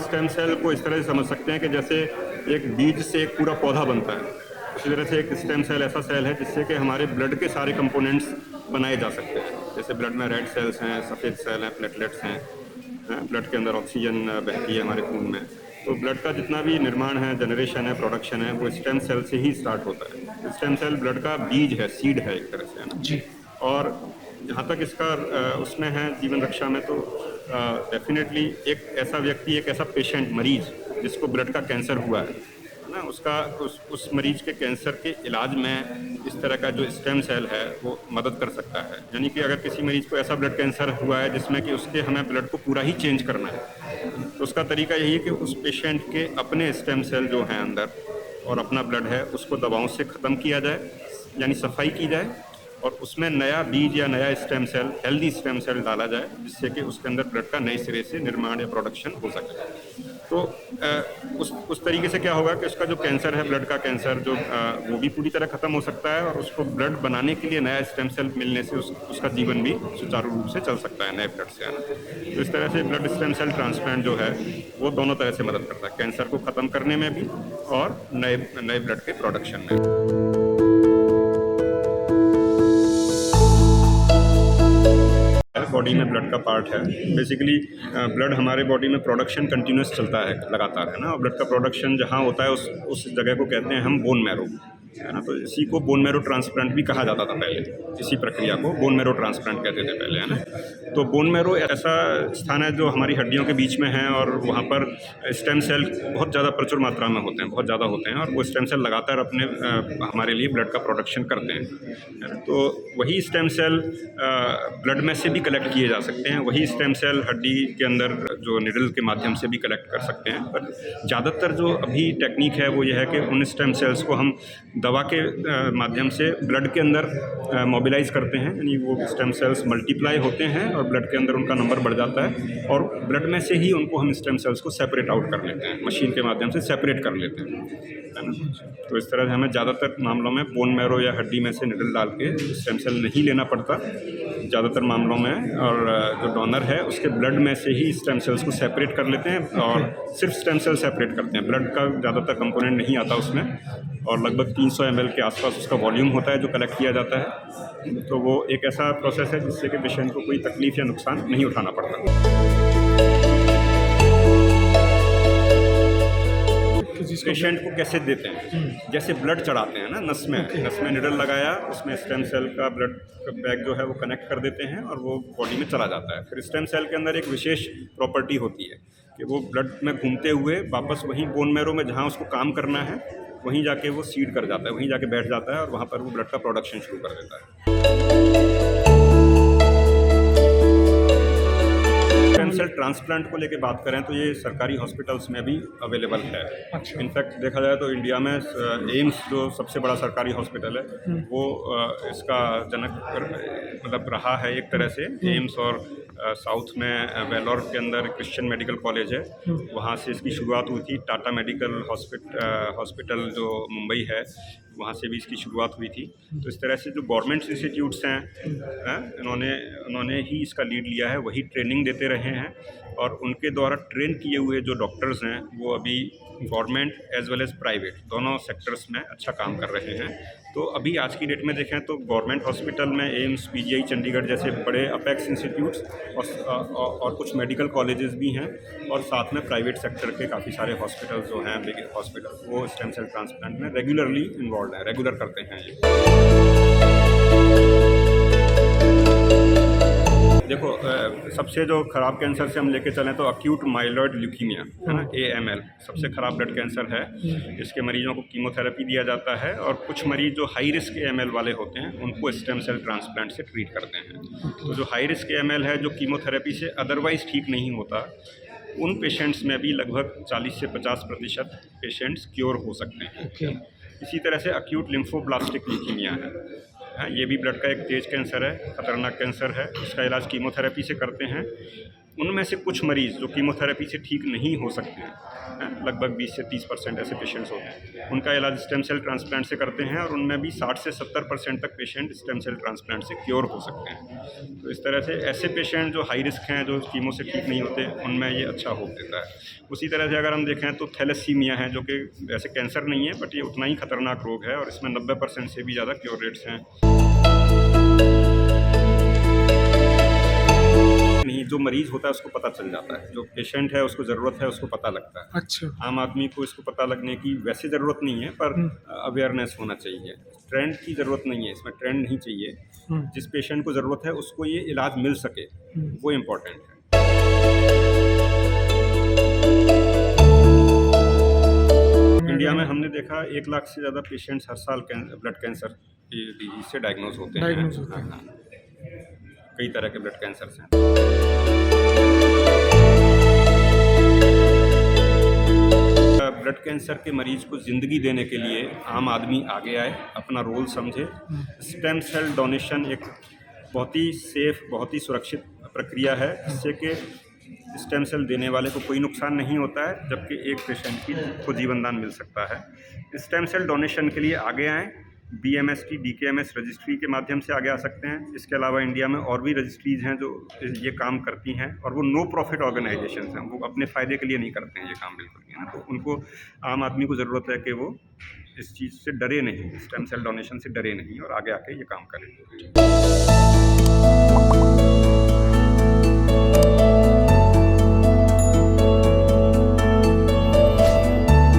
Stem cell को इस तरह से समझ सकते हैं कि जैसे एक बीज से एक पूरा पौधा बनता है, उसी तरह से एक स्टेम सेल ऐसा सेल है जिससे कि हमारे ब्लड के सारे कंपोनेंट्स बनाए जा सकते हैं। जैसे ब्लड में रेड सेल्स हैं, सफ़ेद सेल हैं, प्लेटलेट्स हैं, ब्लड के अंदर ऑक्सीजन बहती है हमारे खून में। तो ब्लड का जितना भी निर्माण है, जनरेशन है, प्रोडक्शन है, वो स्टेम सेल से ही स्टार्ट होता है। स्टेम सेल ब्लड का बीज है, सीड है एक तरह से, है ना। जी। और जहाँ तक इसका उसमें है जीवन रक्षा में, तो डेफिनेटली एक ऐसा व्यक्ति, एक ऐसा पेशेंट, मरीज जिसको ब्लड का कैंसर हुआ है ना, उसका उस मरीज के कैंसर के इलाज में इस तरह का जो स्टेम सेल है वो मदद कर सकता है। यानी कि अगर किसी मरीज को ऐसा ब्लड कैंसर हुआ है जिसमें कि उसके हमें ब्लड को पूरा ही चेंज करना है, तो उसका तरीका यही है कि उस पेशेंट के अपने स्टेम सेल जो हैं अंदर और अपना ब्लड है उसको दवाओं से ख़त्म किया जाए, यानी सफाई की जाए, और उसमें नया बीज या नया stem cell, healthy stem cell डाला जाए, जिससे कि उसके अंदर ब्लड का नए सिरे से निर्माण या प्रोडक्शन हो सके। तो उस तरीके से क्या होगा कि उसका जो कैंसर है, ब्लड का कैंसर जो वो भी पूरी तरह ख़त्म हो सकता है, और उसको ब्लड बनाने के लिए नया स्टेम सेल मिलने से उसका जीवन भी सुचारू रूप से चल सकता है नए ब्लड से, है ना। तो इस तरह से ब्लड स्टेम सेल ट्रांसप्लांट जो है वो दोनों तरह से मदद करता है, कैंसर को ख़त्म करने में भी और नए ब्लड के प्रोडक्शन में भी। बॉडी में ब्लड का पार्ट है। बेसिकली ब्लड हमारे बॉडी में प्रोडक्शन कंटिन्यूस चलता है लगातार, है ना। और ब्लड का प्रोडक्शन जहाँ होता है उस जगह को कहते हैं हम बोन मैरो, है ना। तो इसी को बोन मैरो ट्रांसप्लांट भी कहा जाता था पहले, इसी प्रक्रिया को बोन मैरो ट्रांसप्लांट कहते थे पहले, है ना। तो बोन मैरो ऐसा स्थान है जो हमारी हड्डियों के बीच में है, और वहाँ पर स्टेम सेल बहुत ज़्यादा प्रचुर मात्रा में होते हैं, बहुत ज़्यादा होते हैं, और वो स्टेम सेल लगातार अपने हमारे लिए ब्लड का प्रोडक्शन करते हैं, है ना। तो वही स्टेम सेल ब्लड में से भी कलेक्ट किए जा सकते हैं, वही स्टेम सेल हड्डी के अंदर जो निडल के माध्यम से भी कलेक्ट कर सकते हैं। पर ज़्यादातर जो अभी टेक्निक है वो ये है कि उन स्टेम सेल्स को हम दवा के माध्यम से ब्लड के अंदर मोबिलाइज करते हैं, यानी वो स्टेम सेल्स मल्टीप्लाई होते हैं और ब्लड के अंदर उनका नंबर बढ़ जाता है, और ब्लड में से ही उनको हम स्टेम सेल्स को सेपरेट आउट कर लेते हैं, मशीन के माध्यम से सेपरेट कर लेते हैं, है ना। तो इस तरह से हमें ज़्यादातर मामलों में बोन मैरो या हड्डी में से निडल डाल के स्टेम सेल नहीं लेना पड़ता ज़्यादातर मामलों में, और जो डोनर है उसके ब्लड में से ही स्टेम सेल्स को सेपरेट कर लेते हैं, और सिर्फ स्टेम सेल सेपरेट करते हैं, ब्लड का ज़्यादातर कंपोनेंट नहीं आता उसमें, और लगभग 300 ml के आसपास उसका वॉल्यूम होता है जो कलेक्ट किया जाता है। तो वो एक ऐसा प्रोसेस है जिससे कि पेशेंट को कोई तकलीफ या नुकसान नहीं उठाना पड़ता। पेशेंट को कैसे देते हैं, जैसे ब्लड चढ़ाते हैं ना नस में निडल लगाया, उसमें स्टेम सेल का ब्लड बैग जो है वो कनेक्ट कर देते हैं और वो बॉडी में चला जाता है। फिर स्टेम सेल के अंदर एक विशेष प्रॉपर्टी होती है कि वो ब्लड में घूमते हुए वापस वहीं बोन मैरो में जहाँ उसको काम करना है वहीं जाके वो सीड कर जाता है, वहीं जाके बैठ जाता है, और वहाँ पर वो ब्लड का प्रोडक्शन शुरू कर देता है। स्टेम सेल ट्रांसप्लांट को लेके बात करें तो ये सरकारी हॉस्पिटल्स में भी अवेलेबल है। अच्छा। इनफैक्ट देखा जाए तो इंडिया में एम्स जो सबसे बड़ा सरकारी हॉस्पिटल है वो इसका जनक मतलब रहा है एक तरह से। एम्स और साउथ में वेलोर के अंदर क्रिश्चियन मेडिकल कॉलेज है, वहाँ से इसकी शुरुआत हुई थी। टाटा मेडिकल हॉस्पिटल जो मुंबई है वहाँ से भी इसकी शुरुआत हुई थी। तो इस तरह से जो गवर्नमेंट इंस्टीट्यूट्स हैं इन्होंने ही इसका लीड लिया है, वही ट्रेनिंग देते रहे हैं, और उनके द्वारा ट्रेन किए हुए जो डॉक्टर्स हैं वो अभी government as well as private दोनों सेक्टर्स में अच्छा काम कर रहे हैं। तो अभी आज की डेट में देखें तो गवर्नमेंट हॉस्पिटल में एम्स, पीजीआई चंडीगढ़ जैसे बड़े अपेक्स इंस्टीट्यूट्स और कुछ मेडिकल कॉलेजेस भी हैं, और साथ में प्राइवेट सेक्टर के काफ़ी सारे हॉस्पिटल जो हैं, बिग हॉस्पिटल, वो स्टेम सेल ट्रांसप्लांट में रेगुलरली इन्वॉल्व हैं, रेगुलर करते हैं ये। देखो सबसे जो ख़राब कैंसर से हम लेके चलें तो अक्यूट माइलॉइड ल्यूकीमिया, है ना, AML सबसे ख़राब ब्लड कैंसर है। इसके मरीजों को कीमोथेरेपी दिया जाता है, और कुछ मरीज जो हाई रिस्क AML वाले होते हैं उनको स्टेम सेल ट्रांसप्लांट से ट्रीट करते हैं। तो जो हाई रिस्क AML है जो कीमोथेरेपी से अदरवाइज़ ठीक नहीं होता, उन पेशेंट्स में भी लगभग 40 से 50% पेशेंट्स क्योर हो सकते हैं। इसी तरह से अक्यूट लिम्फोब्लास्टिक ल्यूकीमिया है, ये भी ब्लड का एक तेज कैंसर है, खतरनाक कैंसर है। इसका इलाज कीमोथेरेपी से करते हैं। उनमें से कुछ मरीज़ जो कीमोथेरेपी से ठीक नहीं हो सकते हैं, लगभग 20 से 30% ऐसे पेशेंट्स होते हैं, उनका इलाज स्टेम सेल ट्रांसप्लांट से करते हैं और उनमें भी 60 से 70% तक पेशेंट स्टेम सेल ट्रांसप्लांट से क्योर हो सकते हैं। तो इस तरह से ऐसे पेशेंट जो हाई रिस्क हैं, जो कीमो से ठीक नहीं होते, उनमें ये अच्छा होप देता है। उसी तरह से अगर हम देखें तो थैलेसीमिया है, जो कि वैसे कैंसर नहीं है, बट ये उतना ही खतरनाक रोग है और इसमें 90% से भी ज़्यादा क्योर रेट्स हैं। नहीं, जो मरीज़ होता है उसको पता चल जाता है, जो पेशेंट है उसको ज़रूरत है, उसको पता लगता है। अच्छा। आम आदमी को इसको पता लगने की वैसे ज़रूरत नहीं है, पर अवेयरनेस होना चाहिए। ट्रेंड की ज़रूरत नहीं है, इसमें ट्रेंड नहीं चाहिए। जिस पेशेंट को ज़रूरत है उसको ये इलाज मिल सके, वो इम्पोर्टेंट है। इंडिया में हमने देखा 1 लाख से ज़्यादा पेशेंट्स हर साल ब्लड कैंसर की डिजीज से डायग्नोज होते हैं। हाँ, कई तरह के ब्लड कैंसर्स हैं। ब्लड कैंसर के मरीज को ज़िंदगी देने के लिए आम आदमी आगे आए, अपना रोल समझे। स्टेम सेल डोनेशन एक बहुत ही सेफ, बहुत ही सुरक्षित प्रक्रिया है, जिससे कि स्टेम सेल देने वाले को कोई नुकसान नहीं होता है, जबकि एक पेशेंट को जीवन दान मिल सकता है। स्टेम सेल डोनेशन के लिए आगे आएँ, BMST DKMS रजिस्ट्री के माध्यम से आगे आ सकते हैं। इसके अलावा इंडिया में और भी रजिस्ट्रीज़ हैं जो ये काम करती हैं, और वो नो प्रॉफिट ऑर्गेनाइजेशंस हैं, वो अपने फ़ायदे के लिए नहीं करते हैं ये काम, बिल्कुल भी, है ना। तो उनको, आम आदमी को ज़रूरत है कि वो इस चीज़ से डरे नहीं, स्टेम सेल डोनेशन से डरे नहीं और आगे आके ये काम करें।